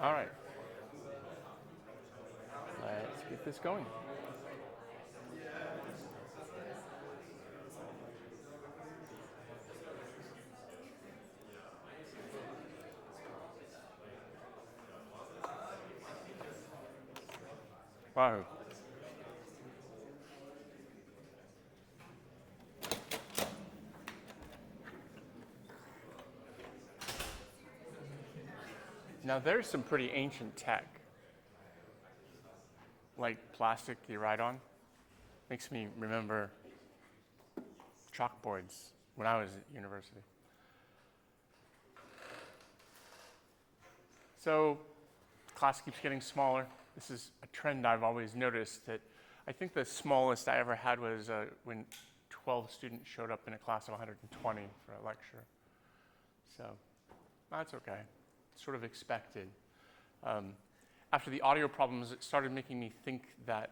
All right. Let's get this going. Wow. Now there's some pretty ancient tech, like plastic you write on. Makes me remember chalkboards when I was at university. So class keeps getting smaller. This is a trend I've always noticed, that I think the smallest I ever had was when 12 students showed up in a class of 120 for a lecture. So that's okay. Sort of expected. After the audio problems, it started making me think that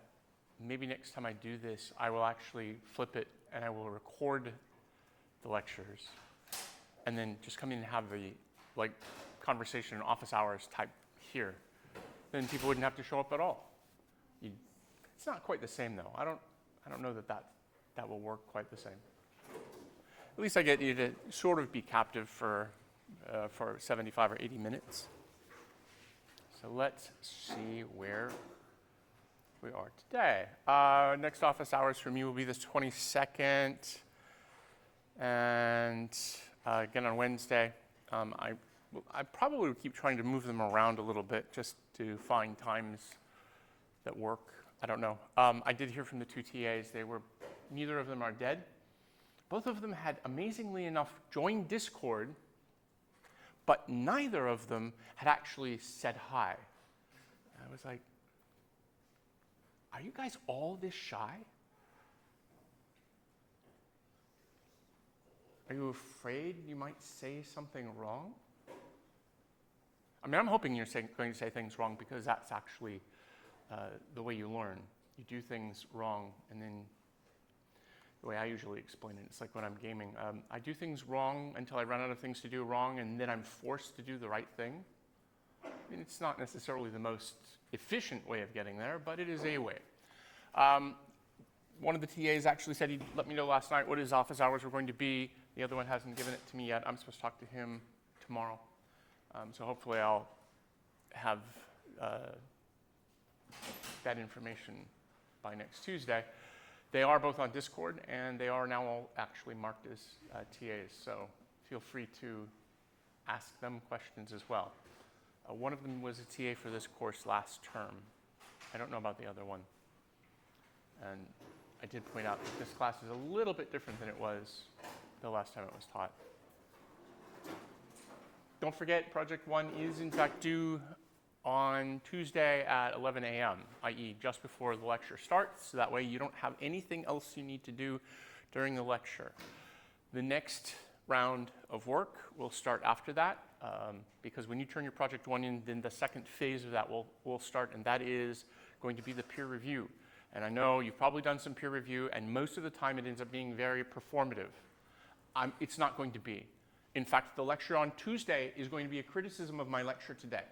maybe next time I do this, I will actually flip it and I will record the lectures and then just come in and have the conversation in office hours type here. Then people wouldn't have to show up at all. It's not quite the same though. I don't know that will work quite the same. At least I get you to sort of be captive for 75 or 80 minutes. So let's see where we are today. Next office hours for me will be the 22nd, and again on Wednesday. I probably would keep trying to move them around a little bit just to find times that work. I don't know. I did hear from the two TAs. Neither of them are dead. Both of them had, amazingly enough, joined Discord, but neither of them had actually said hi. And I was like, are you guys all this shy? Are you afraid you might say something wrong? I mean, I'm hoping you're going to say things wrong because that's actually the way you learn. You do things wrong, and then the way I usually explain it, it's like when I'm gaming. I do things wrong until I run out of things to do wrong, and then I'm forced to do the right thing. I mean, it's not necessarily the most efficient way of getting there, but it is a way. One of the TAs actually said he'd let me know last night what his office hours were going to be. The other one hasn't given it to me yet. I'm supposed to talk to him tomorrow. So hopefully I'll have that information by next Tuesday. They are both on Discord, and they are now all actually marked as TAs, so feel free to ask them questions as well. One of them was a TA for this course last term. I don't know about the other one. And I did point out that this class is a little bit different than it was the last time it was taught. Don't forget, Project 1 is in fact due on Tuesday at 11 a.m., i.e. just before the lecture starts, so that way you don't have anything else you need to do during the lecture. The next round of work will start after that, because when you turn your Project 1 in, then the second phase of that will start, and that is going to be the peer review. And I know you've probably done some peer review, and most of the time it ends up being very performative. It's not going to be. In fact, the lecture on Tuesday is going to be a criticism of my lecture today.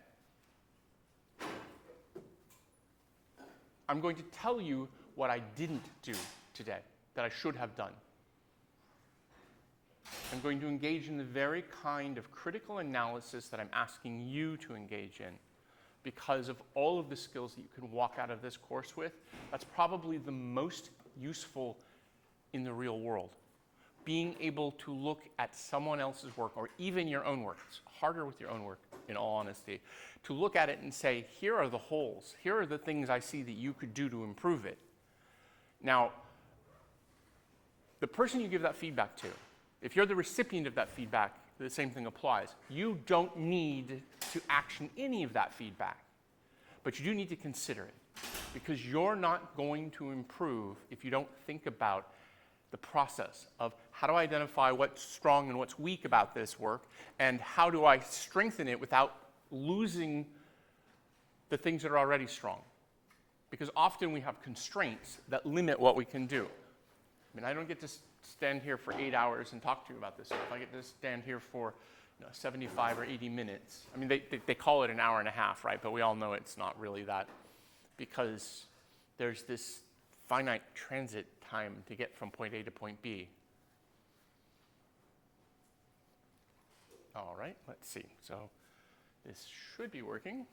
I'm going to tell you what I didn't do today that I should have done. I'm going to engage in the very kind of critical analysis that I'm asking you to engage in. Because of all of the skills that you can walk out of this course with, that's probably the most useful in the real world. Being able to look at someone else's work, or even your own work. It's harder with your own work, in all honesty. To look at it and say, here are the holes. Here are the things I see that you could do to improve it. Now, the person you give that feedback to, if you're the recipient of that feedback, the same thing applies. You don't need to action any of that feedback, but you do need to consider it, because you're not going to improve if you don't think about the process of how do I identify what's strong and what's weak about this work, and how do I strengthen it without losing the things that are already strong. Because often we have constraints that limit what we can do. I mean, I don't get to stand here for 8 hours and talk to you about this stuff. I get to stand here for 75 or 80 minutes. I mean, they call it an hour and a half, right? But we all know it's not really that, because there's this finite transit time to get from point A to point B. All right, let's see. So this should be working.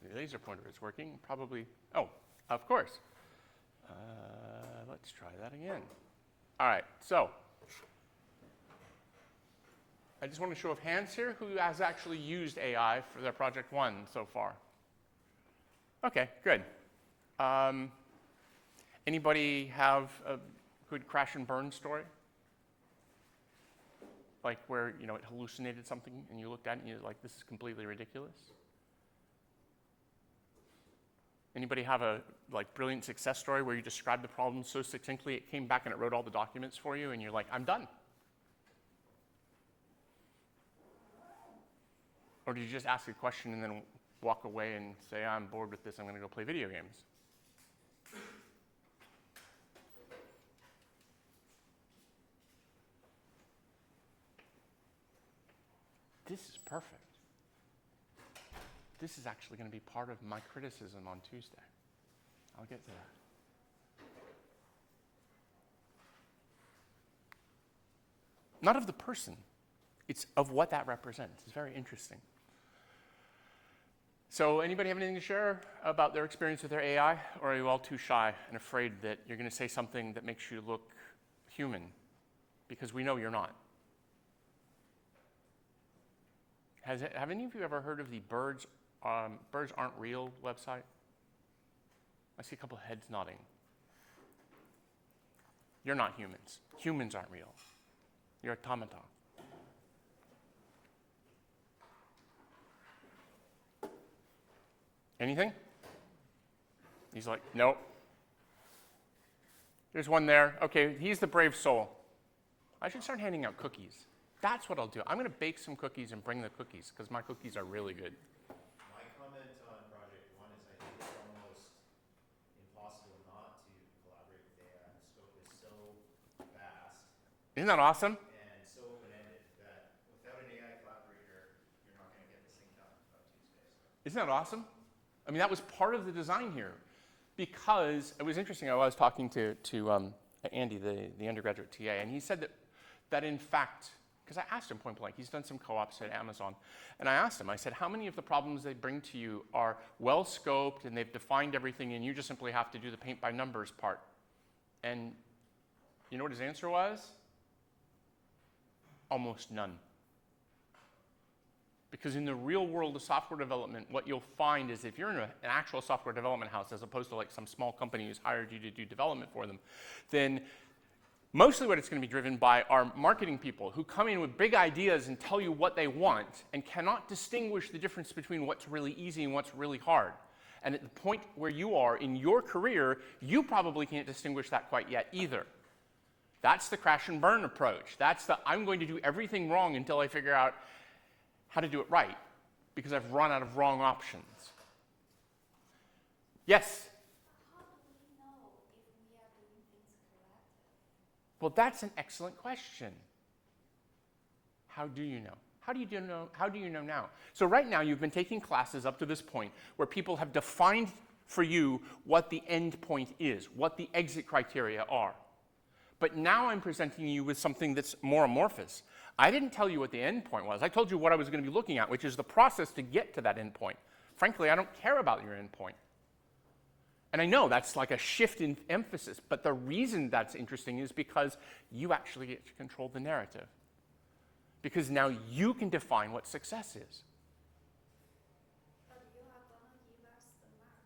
The laser pointer is working. Probably, oh, of course. Let's try that again. All right, so I just want to show of hands here who has actually used AI for their project 1 so far. Okay, good. Anybody have a good crash and burn story? Like where, you know, it hallucinated something and you looked at it and you're like, this is completely ridiculous? Anybody have a brilliant success story where you described the problem so succinctly it came back and it wrote all the documents for you and you're like, I'm done? Or did you just ask a question and then walk away and say, I'm bored with this, I'm going to go play video games? This is perfect. This is actually going to be part of my criticism on Tuesday. I'll get to that. Not of the person. It's of what that represents. It's very interesting. So anybody have anything to share about their experience with their AI? Or are you all too shy and afraid that you're going to say something that makes you look human? Because we know you're not. Have any of you ever heard of the Birds Aren't Real website? I see a couple of heads nodding. You're not humans. Humans aren't real. You're automata. Anything? He's like, nope. There's one there. Okay, he's the brave soul. I should start handing out cookies. That's what I'll do. I'm going to bake some cookies and bring the cookies, because my cookies are really good. My comment on Project 1 is I think it's almost impossible not to collaborate with AI. The scope is so vast. Isn't that awesome? And so open-ended that without an AI collaborator, you're not going to get this thing done by Tuesday. So. Isn't that awesome? I mean, that was part of the design here, because it was interesting. I was talking to Andy, the undergraduate TA, and he said that in fact, because I asked him point blank, he's done some co-ops at Amazon, and I asked him, I said, how many of the problems they bring to you are well scoped and they've defined everything and you just simply have to do the paint by numbers part? And you know what his answer was? Almost none. Because in the real world of software development, what you'll find is if you're in an actual software development house, as opposed to like some small company who's hired you to do development for them, then mostly what it's going to be driven by are marketing people who come in with big ideas and tell you what they want and cannot distinguish the difference between what's really easy and what's really hard. And at the point where you are in your career, you probably can't distinguish that quite yet either. That's the crash and burn approach. That's the I'm going to do everything wrong until I figure out how to do it right, because I've run out of wrong options. Yes? How do we know if we are doing things correctly? Well, that's an excellent question. How do you know? How do you know now? So right now, you've been taking classes up to this point where people have defined for you what the end point is, what the exit criteria are. But now I'm presenting you with something that's more amorphous. I didn't tell you what the end point was. I told you what I was going to be looking at, which is the process to get to that end point. Frankly, I don't care about your end point. And I know that's like a shift in emphasis, but the reason that's interesting is because you actually get to control the narrative. Because now you can define what success is. But you are going to give us the mark,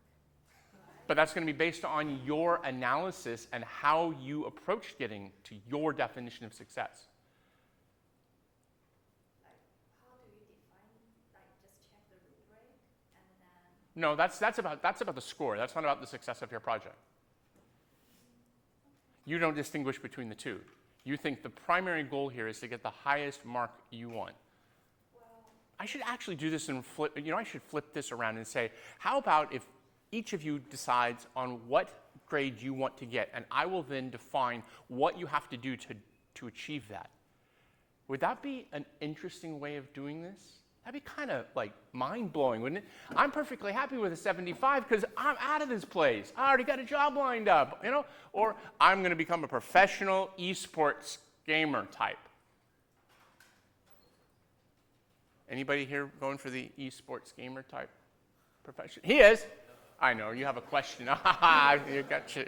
right? But that's going to be based on your analysis and how you approach getting to your definition of success. Like, how do you define, like, just check the rubric and then... No, that's about the score. That's not about the success of your project. You don't distinguish between the two. You think the primary goal here is to get the highest mark you want. Well, I should actually do this and flip, I should flip this around and say, how about if each of you decides on what grade you want to get, and I will then define what you have to do to achieve that. Would that be an interesting way of doing this? That'd be kind of like mind-blowing, wouldn't it? I'm perfectly happy with a 75 because I'm out of this place. I already got a job lined up, you know? Or I'm going to become a professional esports gamer type. Anybody here going for the esports gamer type profession? He is. I know, you have a question. You got you. So,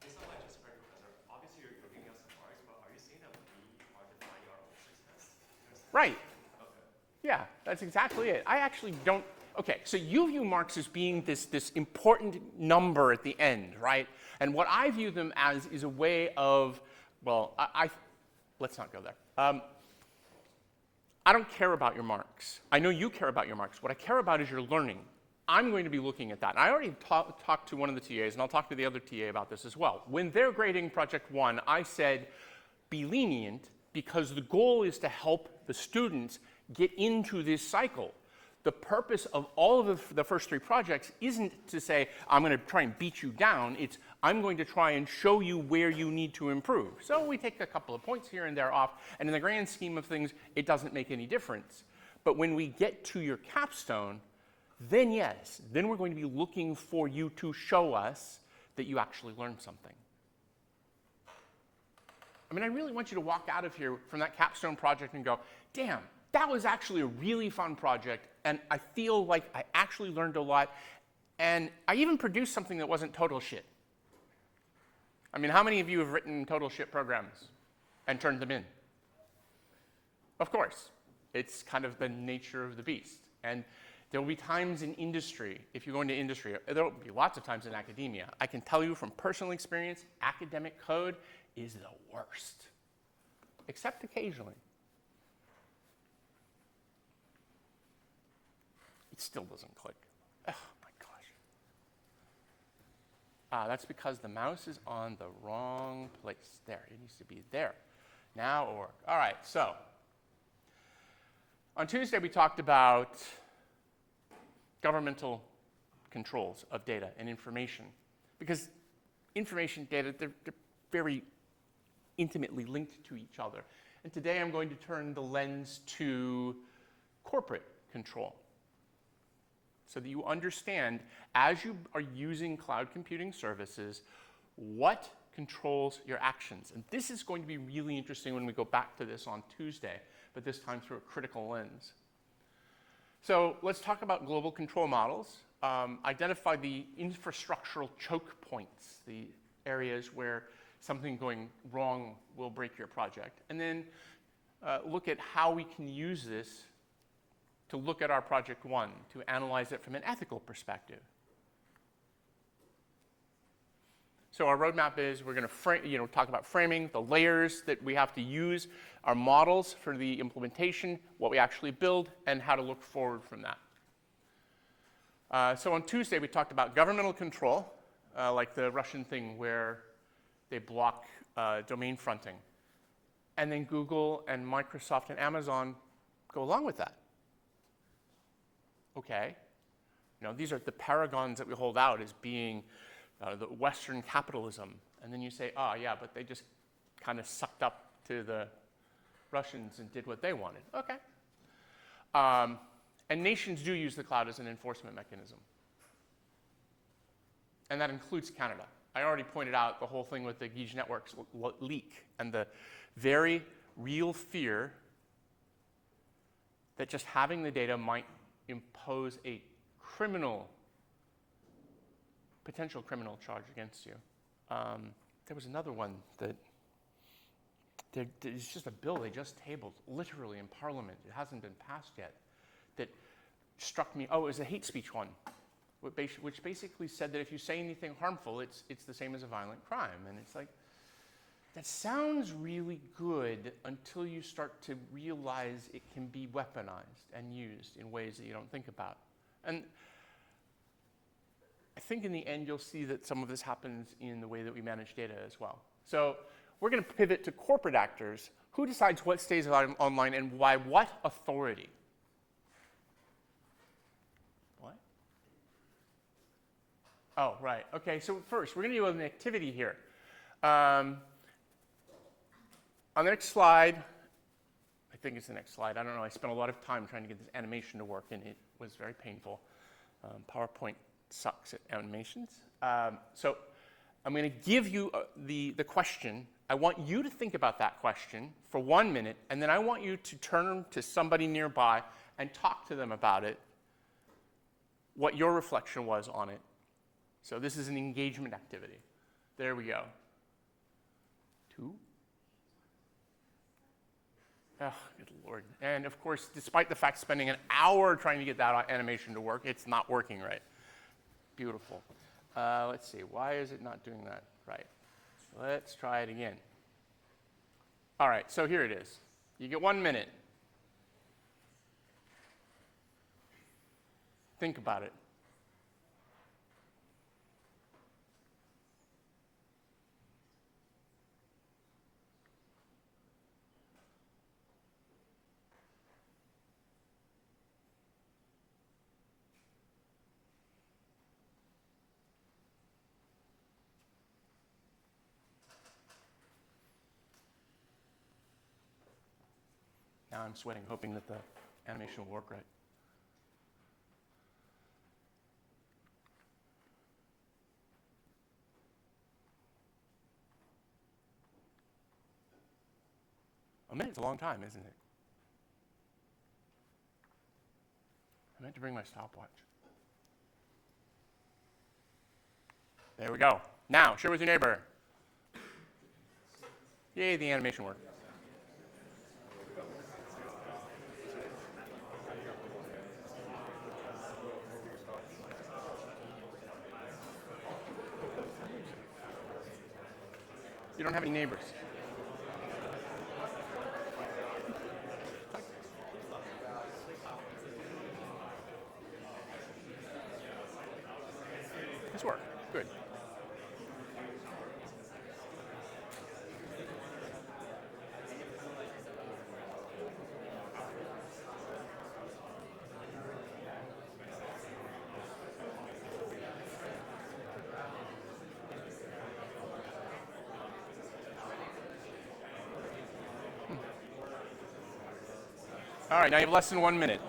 based on what I just heard, Professor, obviously you're giving us some marks, but are you saying that we are defining our own success? Right. Okay. Yeah, that's exactly it. I actually don't. Okay, so you view marks as being this important number at the end, right? And what I view them as is a way of, well, let's not go there. I don't care about your marks. I know you care about your marks. What I care about is your learning. I'm going to be looking at that. And I already talked to one of the TAs, and I'll talk to the other TA about this as well. When they're grading Project 1, I said, be lenient, because the goal is to help the students get into this cycle. The purpose of all of the first 3 projects isn't to say, I'm going to try and beat you down. It's, I'm going to try and show you where you need to improve. So we take a couple of points here and there off, and in the grand scheme of things, it doesn't make any difference. But when we get to your capstone, then yes, then we're going to be looking for you to show us that you actually learned something. I mean, I really want you to walk out of here from that capstone project and go, damn, that was actually a really fun project, and I feel like I actually learned a lot, and I even produced something that wasn't total shit. I mean, how many of you have written total shit programs and turned them in? Of course. It's kind of the nature of the beast. And there will be times in industry, if you go into industry, there will be lots of times in academia. I can tell you from personal experience, academic code is the worst, except occasionally. It still doesn't click. Oh my gosh. That's because the mouse is on the wrong place. There, it needs to be there. Now it'll work. All right, so on Tuesday we talked about governmental controls of data and information, because information, data, they're very intimately linked to each other. And today I'm going to turn the lens to corporate control, so that you understand, as you are using cloud computing services, what controls your actions. And this is going to be really interesting when we go back to this on Tuesday, but this time through a critical lens. So let's talk about global control models. Identify the infrastructural choke points, the areas where something going wrong will break your project. And then look at how we can use this to look at our Project 1, to analyze it from an ethical perspective. So our roadmap is we're going to talk about framing, the layers that we have to use, our models for the implementation, what we actually build, and how to look forward from that. So on Tuesday, we talked about governmental control, like the Russian thing where they block domain fronting. And then Google and Microsoft and Amazon go along with that. Okay, you know, these are the paragons that we hold out as being the Western capitalism. And then you say, oh yeah, but they just kind of sucked up to the Russians and did what they wanted. Okay. And nations do use the cloud as an enforcement mechanism. And that includes Canada. I already pointed out the whole thing with the Gige Networks leak and the very real fear that just having the data might impose a potential criminal charge against you. There was another one that there's just a bill they just tabled, literally in Parliament. It hasn't been passed yet. That struck me. Oh, it was a hate speech one, which basically said that if you say anything harmful, it's the same as a violent crime. And it's like, that sounds really good until you start to realize it can be weaponized and used in ways that you don't think about. And I think in the end, you'll see that some of this happens in the way that we manage data as well. So we're going to pivot to corporate actors. Who decides what stays online and by what authority? What? Oh, right. Okay, so first, we're going to do an activity here. On the next slide, I think it's the next slide. I don't know. I spent a lot of time trying to get this animation to work, and it was very painful. PowerPoint sucks at animations. So I'm going to give you the question. I want you to think about that question for 1 minute, and then I want you to turn to somebody nearby and talk to them about it, what your reflection was on it. So this is an engagement activity. There we go. 2. Oh, good Lord. And of course, despite the fact spending an hour trying to get that animation to work, it's not working right. Beautiful. Let's see. Why is it not doing that right? Let's try it again. All right, so here it is. You get 1 minute. Think about it. Now I'm sweating, hoping that the animation will work right. A minute's a long time, isn't it? I meant to bring my stopwatch. There we go. Now, share with your neighbor. Yay, the animation worked. You don't have any neighbors. This worked. Good. All right, now you have less than 1 minute.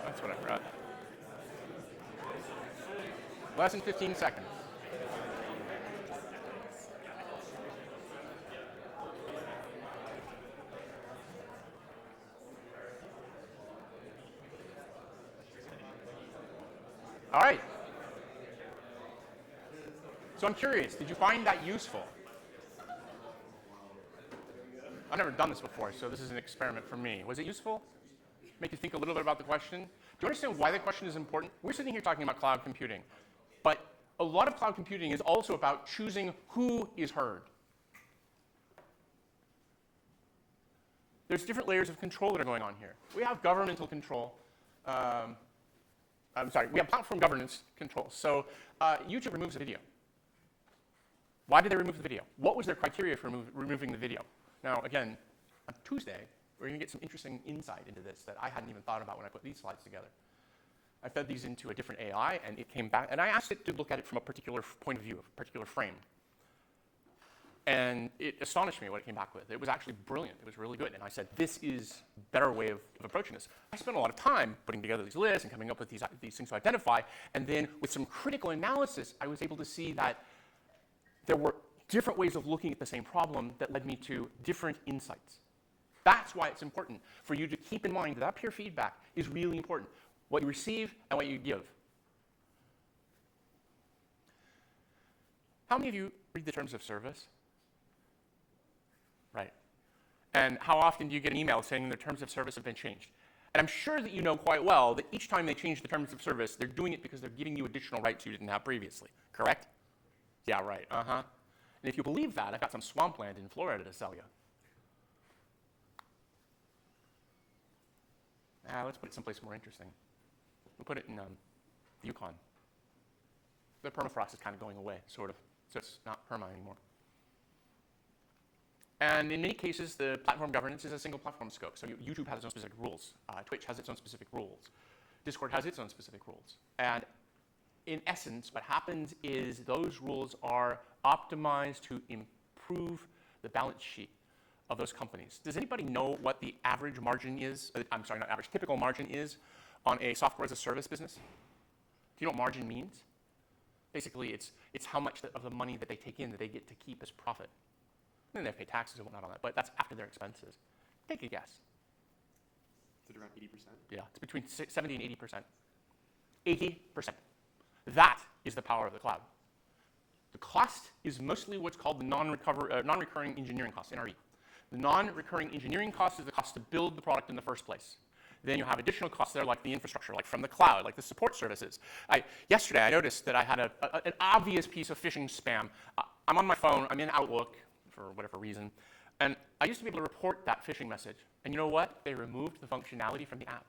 That's what I forgot. Less than 15 seconds. All right. So I'm curious, did you find that useful? I've never done this before, so this is an experiment for me. Was it useful? Make you think a little bit about the question? Do you understand why the question is important? We're sitting here talking about cloud computing, but a lot of cloud computing is also about choosing who is heard. There's different layers of control that are going on here. We have governmental control. We have platform governance control. So YouTube removes the video. Why did they remove the video? What was their criteria for removing the video? Now, again, on Tuesday, we're going to get some interesting insight into this that I hadn't even thought about when I put these slides together. I fed these into a different AI, and it came back, and I asked it to look at it from a particular point of view, a particular frame. And it astonished me what it came back with. It was actually brilliant. It was really good. And I said, this is a better way of approaching this. I spent a lot of time putting together these lists and coming up with these things to identify. And then with some critical analysis, I was able to see that there were different ways of looking at the same problem that led me to different insights. That's why it's important for you to keep in mind that peer feedback is really important. What you receive and what you give. How many of you read the terms of service? Right. And how often do you get an email saying the terms of service have been changed? And I'm sure that you know quite well that each time they change the terms of service, they're doing it because they're giving you additional rights you didn't have previously. Correct? Yeah, right. And if you believe that, I've got some swampland in Florida to sell you. Let's put it someplace more interesting. We'll put it in the Yukon. The permafrost is kind of going away, sort of, so it's not perma anymore. And in many cases, the platform governance is a single platform scope. So YouTube has its own specific rules. Twitch has its own specific rules. Discord has its own specific rules. And in essence, what happens is those rules are optimized to improve the balance sheet of those companies. Does anybody know what the average margin is? I'm sorry, not average, typical margin is on a software as a service business? Do you know what margin means? Basically, it's how much of the money that they take in that they get to keep as profit. And then they pay taxes and whatnot on that, but that's after their expenses. Take a guess. Is it around 80%? Yeah, it's between 70 and 80%. 80%. That is the power of the cloud. The cost is mostly what's called the non-recurring engineering cost, NRE. The non-recurring engineering cost is the cost to build the product in the first place. Then you have additional costs there, like the infrastructure, like from the cloud, like the support services. Yesterday, I noticed that I had an obvious piece of phishing spam. I'm on my phone, I'm in Outlook for whatever reason, and I used to be able to report that phishing message. And you know what? They removed the functionality from the app.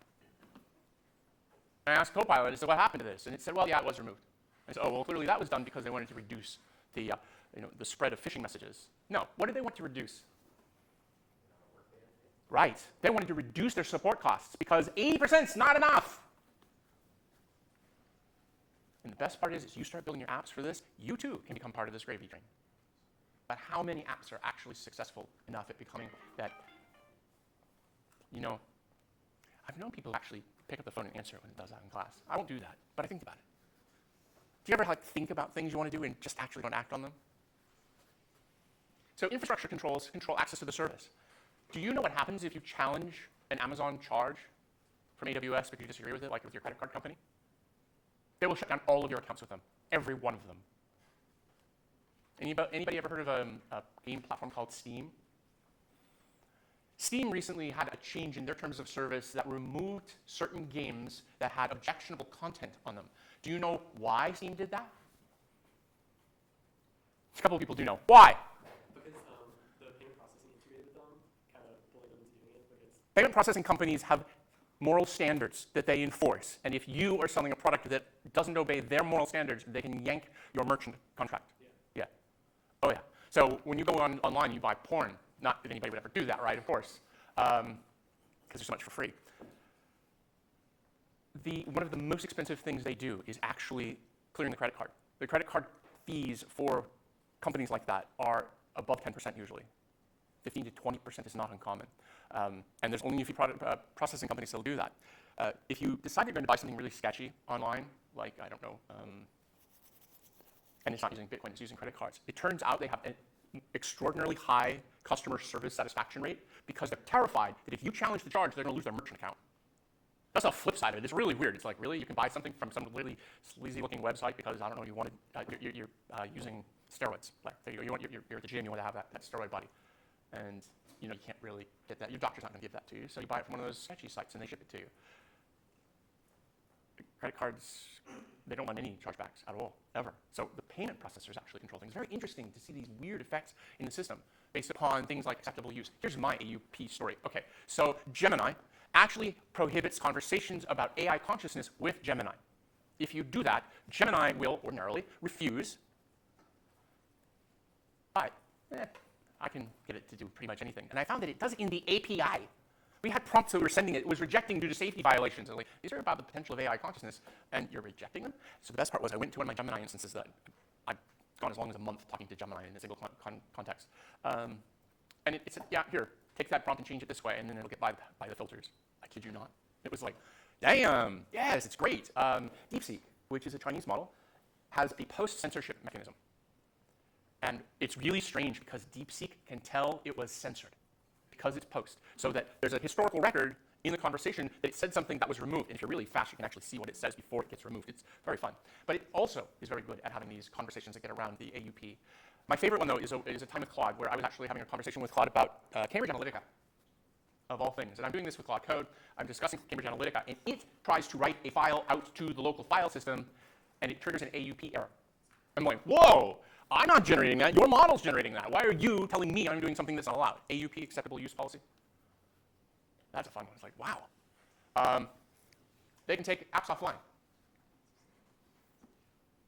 And I asked Copilot, I said, what happened to this? And it said, well, yeah, it was removed. I said, oh, well, clearly that was done because they wanted to reduce the spread of phishing messages. No, what did they want to reduce? Right. They wanted to reduce their support costs because 80% is not enough. And the best part is you start building your apps for this, you too can become part of this gravy train. But how many apps are actually successful enough at becoming that, I've known people actually pick up the phone and answer it when it does that in class. I won't do that, but I think about it. Do you ever think about things you want to do and just actually don't act on them? So infrastructure controls control access to the service. Do you know what happens if you challenge an Amazon charge from AWS because you disagree with it, like with your credit card company? They will shut down all of your accounts with them, every one of them. Anybody ever heard of a game platform called Steam? Steam recently had a change in their terms of service that removed certain games that had objectionable content on them. Do you know why Steam did that? A couple of people do know. Why? The payment processing integrated with them kind of bullied them into doing it, but it's... Payment processing companies have moral standards that they enforce, and if you are selling a product that doesn't obey their moral standards, they can yank your merchant contract. Yeah. Oh yeah. So when you go online, you buy porn. Not that anybody would ever do that, right? Of course, because there's so much for free. One of the most expensive things they do is actually clearing the credit card. The credit card fees for companies like that are above 10% usually. 15 to 20% is not uncommon. And there's only a few processing companies that will do that. If you decide you're going to buy something really sketchy online, like, I don't know, and it's not using Bitcoin, it's using credit cards, it turns out they have an extraordinarily high customer service satisfaction rate because they're terrified that if you challenge the charge, they're going to lose their merchant account. That's the flip side of it. It's really weird. It's like, really? You can buy something from some really sleazy-looking website because, I don't know, you wanted, you're using steroids. Like, you're at the gym, you want to have that steroid body. And, you can't really get that. Your doctor's not going to give that to you, so you buy it from one of those sketchy sites and they ship it to you. Credit cards, they don't want any chargebacks at all, ever. So the payment processors actually control things. It's very interesting to see these weird effects in the system based upon things like acceptable use. Here's my AUP story. Okay, so Gemini actually prohibits conversations about AI consciousness with Gemini. If you do that, Gemini will ordinarily refuse. But I can get it to do pretty much anything. And I found that it does it in the API. We had prompts that we were sending it was rejecting due to safety violations. Like, these are about the potential of AI consciousness, and you're rejecting them? So the best part was I went to one of my Gemini instances that I've gone as long as a month talking to Gemini in a single context. And it said, yeah, here, take that prompt and change it this way, and then it'll get by the filters. I kid you not. It was like, damn, yes, it's great. DeepSeek, which is a Chinese model, has a post-censorship mechanism. And it's really strange because DeepSeek can tell it was censored because it's post. So that there's a historical record in the conversation that it said something that was removed. And if you're really fast, you can actually see what it says before it gets removed. It's very fun. But it also is very good at having these conversations that get around the AUP. My favorite one, though, is a time with Claude where I was actually having a conversation with Claude about Cambridge Analytica, of all things. And I'm doing this with Claude Code. I'm discussing Cambridge Analytica, and it tries to write a file out to the local file system, and it triggers an AUP error. I'm like, whoa! I'm not generating that. Your model's generating that. Why are you telling me I'm doing something that's not allowed? AUP, acceptable use policy. That's a fun one. It's like, wow. They can take apps offline.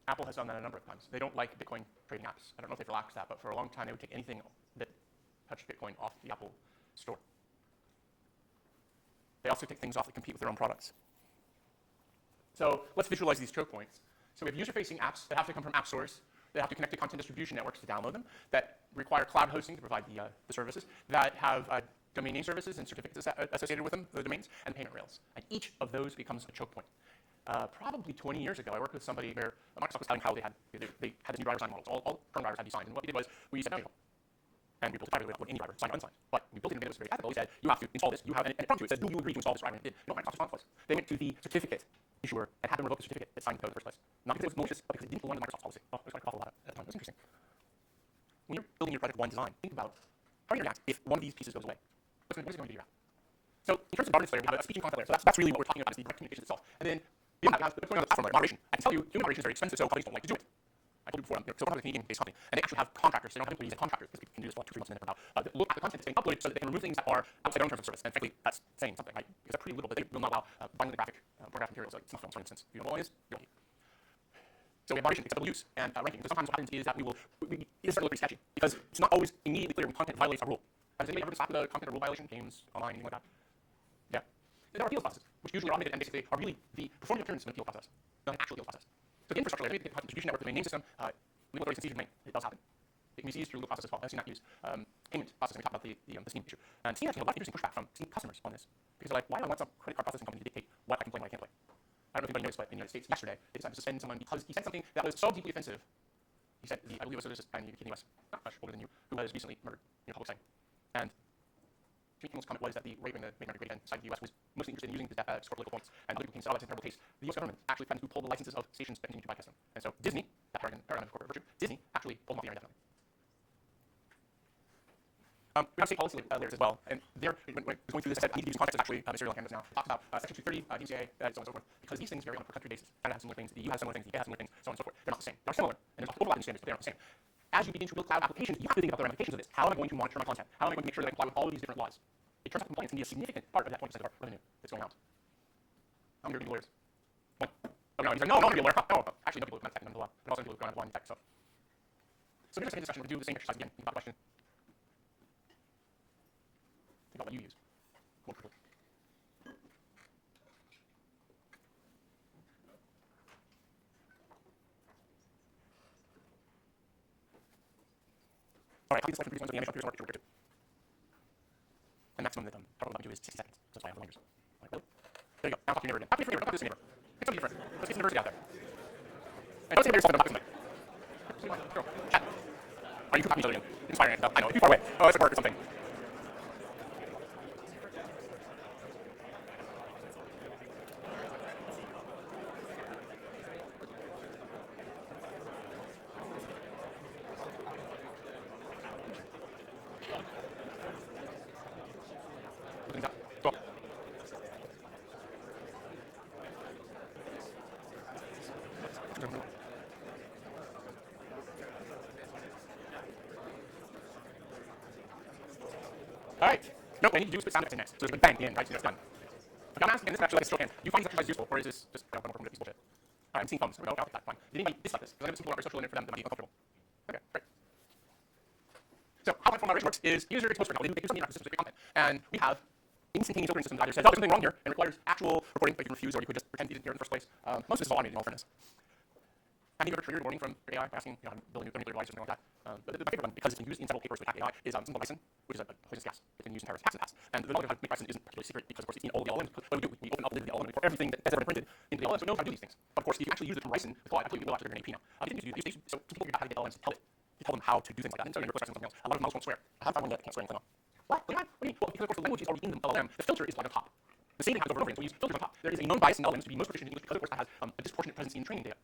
Apple has done that a number of times. They don't like Bitcoin trading apps. I don't know if they've relaxed that, but for a long time they would take anything that touched Bitcoin off the Apple store. They also take things off that compete with their own products. So let's visualize these choke points. So we have user-facing apps that have to come from app stores, that have to connect to content distribution networks to download them, that require cloud hosting to provide the services, that have domain name services and certificates associated with them, the domains, and payment rails. And each of those becomes a choke point. Probably 20 years ago, I worked with somebody where Microsoft was telling how they had this new driver sign models. All current drivers had to be signed. And what we did was we said, no, you don't. And we built a driver that would any driver, signed or unsigned. But we built it in a way that was very ethical. We said, you have to install this. You have, and it prompted you. It says, do you agree to install this driver? And it did. You know what Microsoft's response was? They went to the certificate issuer and had them revoke the certificate that signed the code in the first place. Not because it was malicious, but because it didn't align with Microsoft's policy. Oh, it was quite awful about it at the time. It was interesting. When you're building your project one design, think about how you react if one of these pieces goes away. What is it going to do to your app? So in terms of governance layer, we have a speech and content layer. So that's really what we're talking about is the direct communication itself. And then beyond that, we have what's going on the platform layer, moderation. I can tell you, human moderation is very expensive, so companies don't like to do it. I told you before, so we're a Canadian-based company, and they actually have contractors. They don't have employees, they have contractors, because people can do this for like 2-3 months and then they're out. That look at the content that's being uploaded so that they can remove things that are outside their own terms of service. And frankly, that's saying something, right? Because they're pretty little, but they will not allow binding the pornographic materials, like snuff films, for instance. If you know what one is, you're lucky. So we have moderation, acceptable use, and ranking. So sometimes what happens is that it start to look pretty sketchy, because it's not always immediately clear when content violates a rule. Has anybody ever been slapped with a content or rule violation? Games, online, anything like that? Yeah. There are appeals processes, which usually are automated and basically are really the performing appearance of an appeal process, not an actual appeal process. So the infrastructure layer, the content distribution network, the main name system, legal authorities can seize your domain. It does happen. It can be seized through legal process as well. I've seen that used. Payment processing, we talked about the Steam issue. And Steam actually had a lot of interesting pushback from Steam customers on this, because they're like, why do I want some credit card processing company to dictate what I can play and what I can't play? I don't know if anybody noticed, but in the United States yesterday, they decided to suspend someone because he said something that was so deeply offensive. He said, I believe it was a guy in the US, not much older than you, who was recently murdered in a public setting. And Jimmy Kimmel's comment was that the rape and the Make America Great Again side of the US was mostly interested in using this to score political points. And other people came and said, oh, that's a terrible case. The US government actually threatened to pull the licenses of stations that continue to broadcast them. And so Disney, that paradigm of corporate virtue, Disney actually pulled them off the air indefinitely. We have state policy layers as well, and there, when going through this, I said I need to use context of actually serial cameras now. It talks about Section 230, DMCA, so on and so forth, because these things vary on a per-country basis. Canada has similar things, the EU has similar things, the UK has similar things, so on and so forth. They're not the same. They're similar, and there's overlapping standards, but they aren't the same. As you begin to build cloud applications, you have to think about the ramifications of this. How am I going to monitor my content? How am I going to make sure that I comply with all of these different laws? It turns out compliance can be a significant part of that 20% of our revenue that's going out. How many are lawyers? One. Oh, no, he's like, no, I'm not going to be a lawyer. No, actually, no people who kind of tech under the law, but also people who don't have law in tech, so. So here's a discussion. We'll do the same exercise again. Think about the question. Think about what you use. All right, I'll do this selection for these ones, so the animation appears on our picture. The maximum that probably let me do is 60 seconds. So that's why I have the lingers. All right, really? There you go. Now talk to your neighbor again. Talk to your neighbor. Don't talk to this neighbor. Pick somebody different. Let's get some diversity out there. And don't say about yourself, don't talk to somebody. Girl, chat. Are you talking to each other again? Inspiring stuff. I know, it's too far away. Oh, it's at work or something. Cool. All right. No, I need to do split sound effects in next. So there's a bang at the end, right? So that's done. Okay, I'm asking, and this is actually like a stroke hand. Do you find this exercise useful, or is this just one more piece of bullshit? All right, I'm seeing thumbs. There we go. Okay, fine. Did anybody dislike this? Because I know some people are very social in it for them that might be uncomfortable. Okay, great. So how platform moderation works is user exposed, for example, they do something in our specific content, and we have instantaneous filtering systems that either says, oh, there's something wrong here, and requires actual reporting that you can refuse, or you could just pretend you didn't hear it in the first place. Most of this is all automated in all fairness. Have you ever triggered a warning from your AI asking, you know, I'm building a nuclear device or something like that? But my favorite one, because it's been used in several papers with hack AI, is something called ricin, which is a poisonous gas. It's been used in terrorist attacks in the past. And the knowledge of how to make ricin isn't particularly secret because, of course, it's in all of the LLMs. What we do, we open up the lid of the LLM and we pour everything that's ever been printed into the LLM, so it knows how to do these things. But of course, if you actually use the term ricin with Claude, I completely will after they're an AP now. So people figure out how to get LLMs to tell them how to do things like that. And so you're something else. A lot of models won't swear. I haven't found one yet that can't swear anything off. What? What do you mean? Well, because of course the language is already in the LLM. The filter is like on top. The same thing happens over and over again, so we use filters on top. There is a known bias in LLMs to be most proficient in English because, of course, that has a disproportionate presence in training data.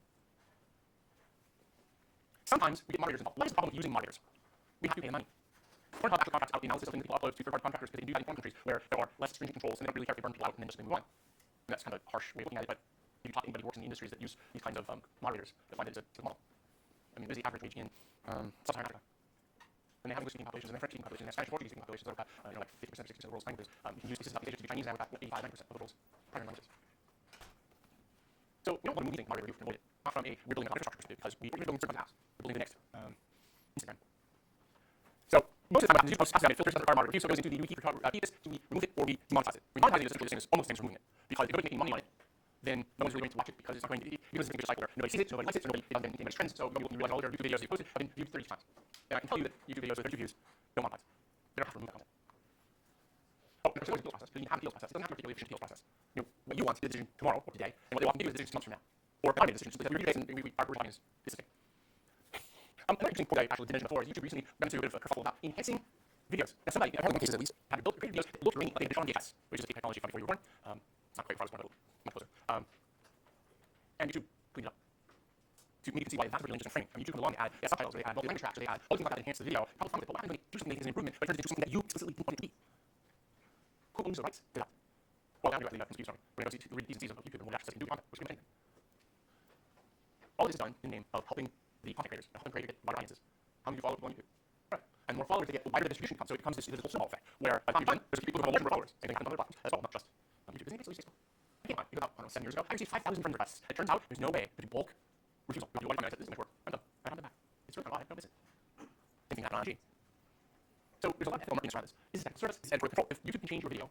Sometimes we get moderators involved. What is the problem with using moderators? We have to pay them money. Pornhub actually contracts out the analysis of things that people upload to third-party contractors because they can do that in foreign countries where there are less stringent controls and they don't really care if they burn people out and then just move on. And that's kind of a harsh way of looking at it, but if you talk to anybody who works in the industries that use these kinds of moderators, they'll find it as a model. I mean, what is the average wage in sub-Saharan Africa? And they have English-speaking populations, and they have French-speaking populations, and they have Spanish Portuguese-speaking populations that are about, like 50%, 60% of the world's languages. You can use pieces of Southeast Asia to be Chinese now, about 85, 90% of the world's primary languages. So we don't want to move anything moderate review to avoid it. Not from a we're building a infrastructure perspective, because we're building certain apps. We're building the next Instagram. So most of the time, when I post apps, it filters doesn't require moderate review, so it goes into the we keep this, we remove it, or we demonetize it. Demonetizing it is essentially the same as almost the same as removing it, because if you're making money on it, then no one's really going to watch it because it's not going to be because it's a cycle where nobody sees it, nobody likes it, or nobody doesn't get anybody's trends. So you realize all your YouTube videos you posted have been viewed 30 times. And I can tell you that YouTube videos with 32 views don't monetize. They don't have to remove the content. Oh, there's always a appeals process. Because you have an appeals process. It doesn't have to be a particularly efficient appeals process. You know, what you want is a decision tomorrow or today, and what they often do is a decision 6 months from now. Or if I made a decision, simply every 3 days, and our talking is the same. Another interesting point I actually didn't mention before is YouTube recently got into a bit of a kerfuffle about enhancing videos. Now, somebody, in one cases at least, had built great videos that looked really like they on VHS, which is a technology from before you were born. It's not quite before I was born, but much closer. And YouTube cleaned it up. So you can see why that's a really interesting frame. I mean, YouTube comes along, they add subtitles, they add multi-language tracks, they add all things like that to enhance the video. Probably fun with it, but what happens when you do something that is an improvement, but it turns into something that you explicitly didn't want it to be? Who owns the rights to that? Well, now we're going to do sorry. We're going to read these and C's of YouTube and we'll actually do content, which is going to all this is done in the name of helping the content creators, and helping creators get wider audiences. How many follow people on YouTube? Right. And the more followers they get, the wider the distribution comes. So it becomes this whole snowball effect, where by the time you're done, there's people who have more followers, and they have other platforms as well, not just YouTube. Isn't it basically Facebook? I came on, about, I don't know, 7 years ago. I received 5,000 friend requests. It turns out there's no way to do bulk refusal. If you want to this is my work. I'm done. I have the back. It's really not don't miss it. Same thing happened on IG. So there's a lot of ethical marketing around this. This is ethical service. This is editorial control. If YouTube can change your video,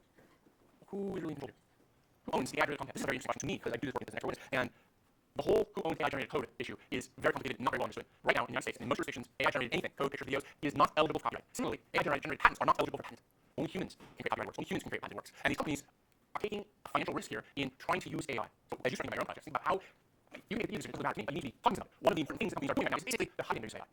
who is really in control? Who owns the editorial content? This is a very interesting question to me because I do this work as an extra witness. And the whole who owns AI-generated code issue is very complicated and not very well understood. Right now in the United States, in most jurisdictions, AI-generated anything, code, pictures, videos, is not eligible for copyright. Similarly, AI-generated patents are not eligible for patent. Only humans can create copyright works. Only humans can create patent works. And these companies are taking a financial risk here in trying to use AI. So as you start thinking about your own projects, think about how you can get the users, it doesn't matter to me, but you need to be talking about one of the important things that companies are doing right now is basically they're hiding their use of AI.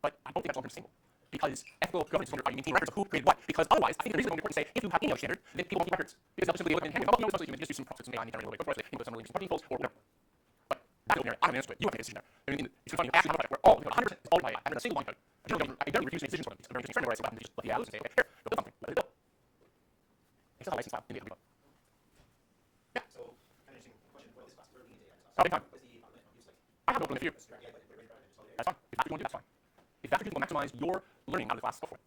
But I don't think that's long-term sustainable. Because ethical governance is under how you maintain records of who created what. Because otherwise, I think the reason it's important to say if you have email standard, then people won't keep records. Because they'll simply look and hand you, oh, you just do some process and AI and generate a little bit of code, some really interesting protein or whatever. But that's open area. I'm an answer to it. You have to make a decision there. I mean, it's funny, you actually have a project where all, 100% is all by AI. I have a single line code. I don't refuse to make decisions for them. It's a very interesting framework where I say, just let the AI loose and say, okay, here, go build something. Let it build. It's not a license file in the other. Yeah. So, kind of interesting question for this class. Where do we need AI class? Okay, fine. What's the limit on use like? I have no limit for you. That's fine. If that's what you want to do, that's fine. If that's what you want to maximize your learning out of the class, go for it.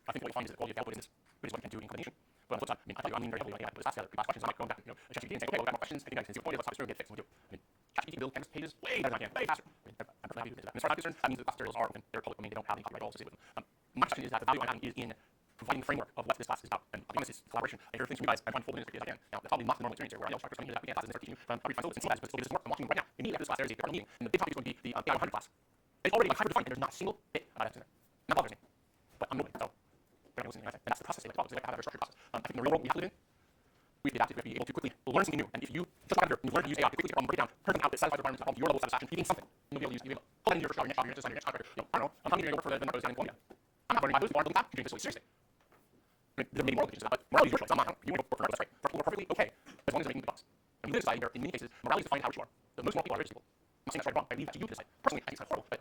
I think what you'll find is that the quality of the output is what you can do in combination. But on the flip side, I mean, I tell you, I'm leaning very heavily on AI. Put this class together, we ask questions, I might go back, ChatGPT and say, okay, well, we've got more questions. I think I can see what point of the class is, get fixed, and we'll do. I mean, ChatGPT can build canvas pages way better than I can, way faster. I mean, I'm perfectly happy to do that. And as far as I'm concerned, that means that the class materials are open, they're public domain, they don't have any copyright laws associated with them. My question is that the value I'm having is in providing the framework of what this class is about. And I'll be honest, it's collaboration. I hear things from you guys, I'm trying to fold it in as quickly as I can. Now, that's probably not the normal experience here, where I yell, start something that we can't class, and start teaching you from every find syllabus and see that, but it's work. I'm watching right now. Immediately after this class, there is a department meeting, and the big topic is going to be the AI 100 class. It's already like hyper defined, and there's not a single bit about it in there. Not bothers me. But I'm nobody, so they're not listening, and that's the process they like to follow. They like to have a very structured process. I think in the real world we have to live in, we have to adapt. We have to be able to quickly learn something new. And if you just got here and you learn to use AI to quickly break it down, turn something out that satisfies the requirements of your level of satisfaction, you think something, and you'll be able to use it. You'll pull that into your first job, your next job, your next design, your next contractor. I don't know. I'm telling you, you're going to work for the numbers down in Colombia. I'm not learning about those people aren't building that. You're doing this really seriously. I mean, there may be moral issues, but morality is your choice. I'm not. You want to work for numbers, that's right. For people who are perfectly okay, as long as they're making the bucks. And we live in a society where, in many cases, morality is defined how rich you are. The most moral people are rich people. I'm not saying that's right or wrong. I leave that to you to decide. Personally, I think it's kind of horrible, but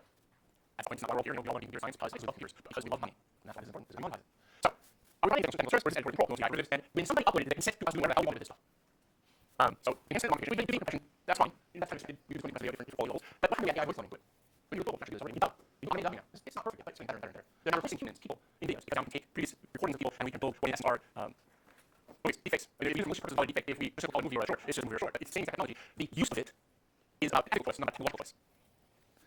that's why it's not our world here. And we all want to be computer science because we love computers, because we love money. And that's why it's important, because we monetize it. So, are we running things with technical service versus editorial control? Mostly algorithms. And when somebody uploaded it, they consent to us doing whatever the hell we want with this stuff. So, enhancement modification, we do compression, that's fine. That's kind of we use 20% of the different portfolio levels. But what happens when we add AI voice learning to it? When you do global, actually, there's already we done. It's not perfect yet, but it's getting better and better and better. They're not replacing humans, people, in videos, because now we can take previous recordings of people and we can build what in essence are deepfakes. If you use malicious purposes of a deepfake, if we just call a movie or a short, it's just a movie or a short, but it's the same technology. The use of it is a ethical choice, not a technological choice.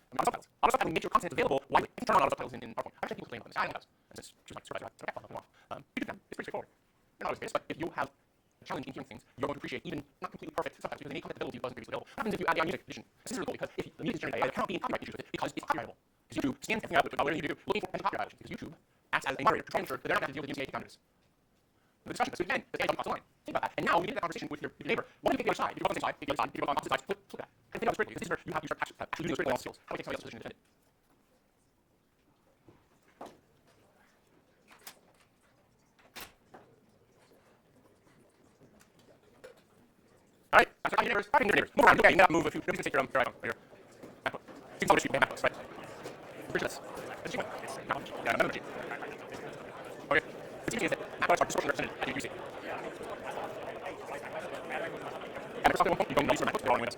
I mean, subtitles. Auto subtitling makes your content available widely. You can turn on auto subtitles in PowerPoint. I've had people complain about this. I don't know. And since she's like, supervisor, I don't know. You do them. It's pretty straightforward. They're not always based, but if you have a challenge in hearing things, you're going to appreciate even not completely perfect subtitles because they need content available to you wasn't previously available. What happens if you add AI music edition? This is really cool because if the music is generated AI, there cannot be any copyright issues with it because it's copyrightable. Because YouTube scans everything out with whatever you do, looking for potential copyright violations. Because YouTube acts as a moderator to try and ensure that they're not going to have to deal with the UCA boundaries. The discussion, so again, the AI costs a line. Think about that. And now when you get that conversation with your neighbor, what do you take the other side? If you go on the same side, take the other side. If you go on the opposite side, flip that. And think about this critically, because this is where you have to start actually doing those critical skills. How do you take somebody else's position and defend it? All right, I'm sorry, neighbors. Move around. Okay, you can move if you nobody's going to take your iPhone. Here. MacBook. So you can tell which people have MacBooks, right? Pretty sure that's cheap one. Yeah, another cheap. Okay. What's interesting is that MacBooks are disproportionately represented at UC. And Microsoft at one point, you don't use your MacBooks, they're all in Windows.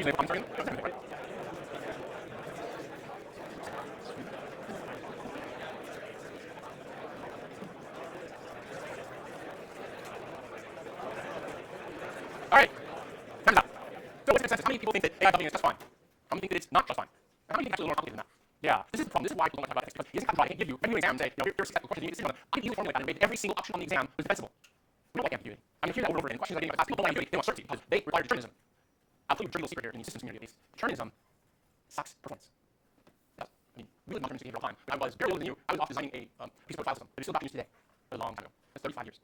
All right, time's up. So what's the consensus? How many people think that AI dubbing is just fine? How many think that it's not just fine? And how many think it's actually more complicated than that? Yeah, this is the problem. This is why people don't want to talk about ethics, because it isn't cut and dry. I can't give you an exam and say, here's a successful question. You need to sit on it. I can easily formulate that and make every single option on the exam was defensible. We don't like ambiguity. I mean, hear that over and over in questions that are getting asked. People don't like ambiguity. They want certainty because they require determinism. I'll tell you a trivial secret here in the systems community at least. Determinism sucks performance. Yes. I mean, we live in deterministic behavior all the time. When I was very old than you, I was off designing a piece of file system that is still being used today. A long time ago. That's 35 years.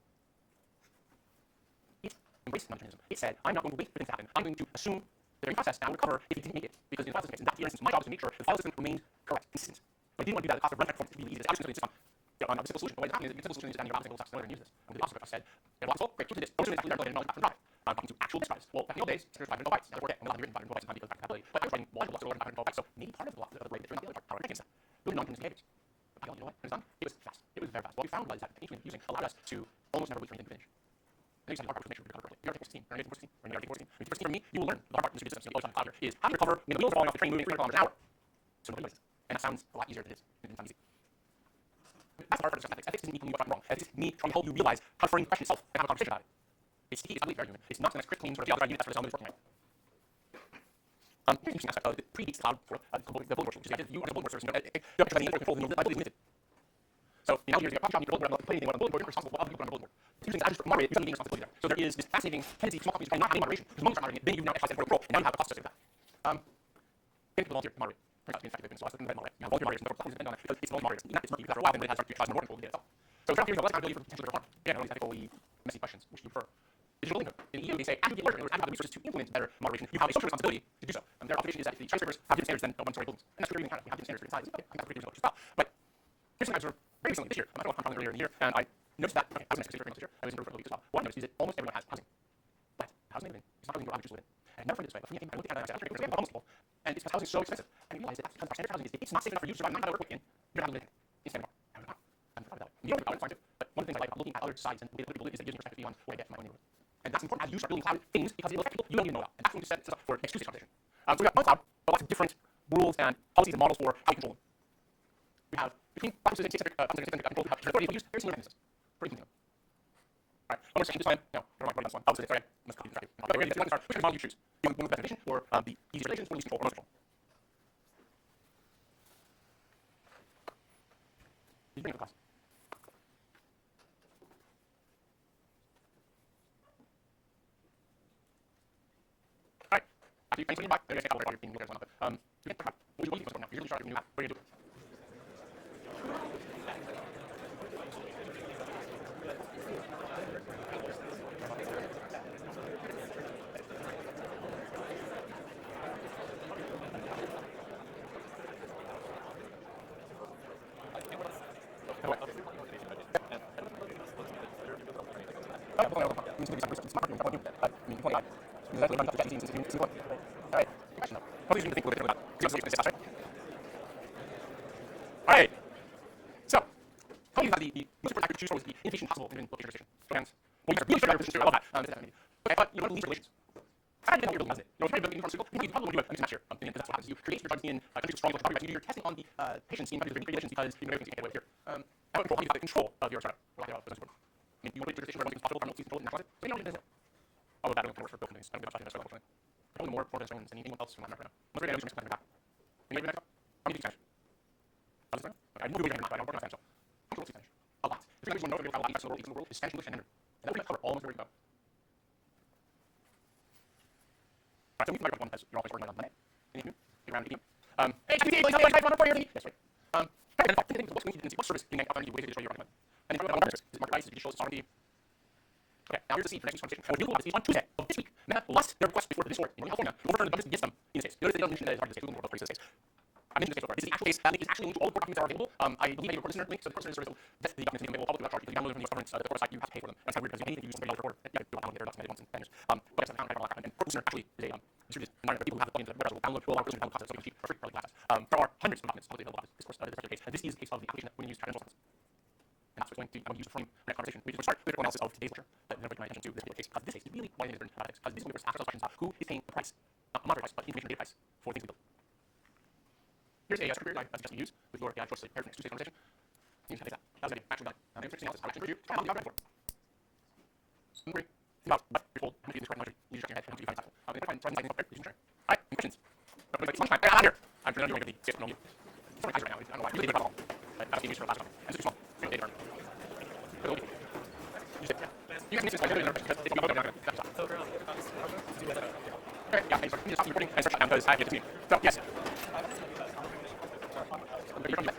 It embraced non-determinism. It said, I'm not going to wait for things to happen. I'm going to assume that every process, and I will recover if it didn't make it. Because in the file system case, in that instance, my job is to make sure the file system remained correct, consistent. But I didn't want to do that at the cost of runtime performance to be really easy. I was going to insist on a simple solution. But what is happening is the simple solution is down your opposite sucks. Don't use this. I'm going to do the opposite. I said, get a box full, great, do this. Don't assume it's actually there, knowledge about drive. I'm talking to actual disk drives. Well, back in the old days, there's 512 bytes. Now they're 4K. And we'll have written 512 bytes in time because of compatibility. But I was writing logical blocks that were 512 bytes. So maybe part of the way that turned out the other part, power against that. Really non-deterministic behaviors. But you know what? When it's done, it was fast. It was very fast. What we found was that the techniques we were using allowed us to almost never wait for anything to finish. And you hard part to make sure we recover correctly. You're taking 16, or you're taking 14, or you're taking 14. When you take 14 from me, you will learn the hard part in distributed systems. The other side is how to recover when the wheels are falling off the train moving 300 kilometers an hour. So nobody notices. And that sounds a lot easier than it is. It sounds easy. That's the hard part of ethics. Ethics isn't me telling you what's right and wrong. Ethics is me trying to help you realize how to frame the question itself and have a conversation about it. It's key. It's ugly, very human. It's not the next quick clean sort of theology unit that's for the working right. Here's an interesting aspect of it predates cloud for the bulletin board, which is the idea that you are the bulletin board service. You have to have the control of the ability limited. So now you're going to have a bulletin board, put anything on the bulletin board, you're responsible for other people on the bulletin board. It's interesting, as for moderate, you're going to gain responsibility there. So there is this fascinating tendency for small companies to try not having moderation, because when you start moderating it, then you've now exercised editorial control, and now you have a cost associated with that. Getting people volunteer to moderate. Turns out to be infected, so I was looking at moderate. Now, volunteer moderation, companies depend on it because it's volunteer moderators. It's murky, because after a while, then it has started to exercise more control of the data itself. So it's not here, less accountability for potentially their harm. Again, all these ethically messy questions, which do you prefer? Digital income. In the EU, they say, as you get larger, in order to have the resources to implement better moderation, you have a social responsibility to do so. Their observation is that the skyscrapers have different standards than one-story buildings. And that's true, we have different standards for the size. Okay, I think that's pretty reasonable as well. But here's something I observed very recently this year. I don't know if I'm earlier in the year, and I noticed that, okay, I was in a skyscraper this year. I was in a week as well. What I noticed is that almost everyone has housing. But housing they live in is not housing where average live in. And I never framed it this way, but for me, I looked at it and I said, we have homeless people. And it's because housing is so expensive. And I realized that that's because our standard housing is, if it's not safe enough for you to survive, not work in, you're not living in it. It's standard. I'm not proud of that. You don't think about it, but one of the things I like about looking at other sides and the way that people live is that it gives me perspective beyond what I get from my own neighborhood. And that's important as you start building cloud things because it will affect people you don't even know about. And that's when you set it up for next Tuesday's conversation. So we have one cloud, but lots of different rules and policies and models for how you control them. We have between processes and control, we have authority to use very similar mechanisms for implementing them. All right, one more section this time. No, never mind, this one. Oh, sorry, I must copy this. Okay, we're going to start. Which model do you choose? You want one with better definition, or the easiest relations, or least control, or most control? You bring it to class. All right. After you finish your back, there's a couple of being looked at one of it. To get started, what do you want to do now? You're really starting a new app. What are you going to do? Alright, so, how do you have the most important factor to choose from is the innovation possible in location jurisdiction? And, well, you really figure out I love that. Okay, but you know what least relations? I didn't know you're building, doesn't it? You know, if you're building a pharmaceutical, you probably want to do a mix and match here. Because that's what happens. You create your drugs in countries with strong local copyrights. You're testing on the patients in countries with regulations because you know everything's getting away here. I don't control how you have the control of your startup. Or lack of business support. I mean, you want to create a jurisdiction where everything's possible, promote, control, and nationalize it. So you know what it is. Although that only works for built companies. I don't get much about that, unfortunately. Probably more Venezuelans than anyone else from Latin America right now. Most radio is back. Maybe Mexico? How many speak Spanish? Okay, I know you're but I don't work on Spanish, so I'm sure we'll speak Spanish. A lot. If you're going to know a lot of in the world is Spanish, English, and Mandarin. And that would cover almost everywhere you go. Alright, so we can talk about one because you're always working on Monday. Anything new? Get around 18. Hey, CPSC, tell me what I want for you. Yes, right. Think of what's going to be what service can you make up on the way to destroy your argument. And then you have one service. Is it market price? Is it digital? Is it sovereignty? Okay, now here's the seed for next week's conversation. And we'll deal with this on Tuesday of this week. Meta lost their request before this court in California to overturn the judgments against them in the States. Notice they don't mention that it's hard to say who in the world places the States. I mentioned this case before. This is the actual case. That link is actually linked to all the court documents that are available. I believe I have a court listener link, so the court listener service will vet the documents available publicly without charge. If you download them from the government, the court site, you have to pay for them. That's how weird because anything you use somebody else for order. You have to do it their documented once and then but it's an account and court listener actually is a distributed environment. People who have the plugins that will download to allow court listener to download content so cheap for free for like classes. There are hundreds of documents publicly available about this course, this particular case. This is a case of the application that when you use trans conference. And that's what's going to I'm going to use to frame the next conversation. We just start with a critical analysis of today's lecture, but then I bring my attention to this particular case because this case is really one of the things after those questions of who is paying the price, not the monetary price, but information here's a script query I suggest you use with your AI choices paired next to conversation. You can take that. That was good. Actually done. Interesting analysis. How to review. How to for. Inquiry. Think about what you're told. How to do this correct knowledge. You just your head. How do you find cycle? How to find something up there. Please share. All right. Any questions? It's lunchtime. I got out of here. I'm going to do the skip from you. It's right now. I don't know why. Really big about all. But that was being used for the last one. And it's too small. Really big. You can use this one because it's going to go down. So for paper copies, do you guys have Okay, yeah, you need to stop the recording and start shutting down because I have to see. So, yes. the data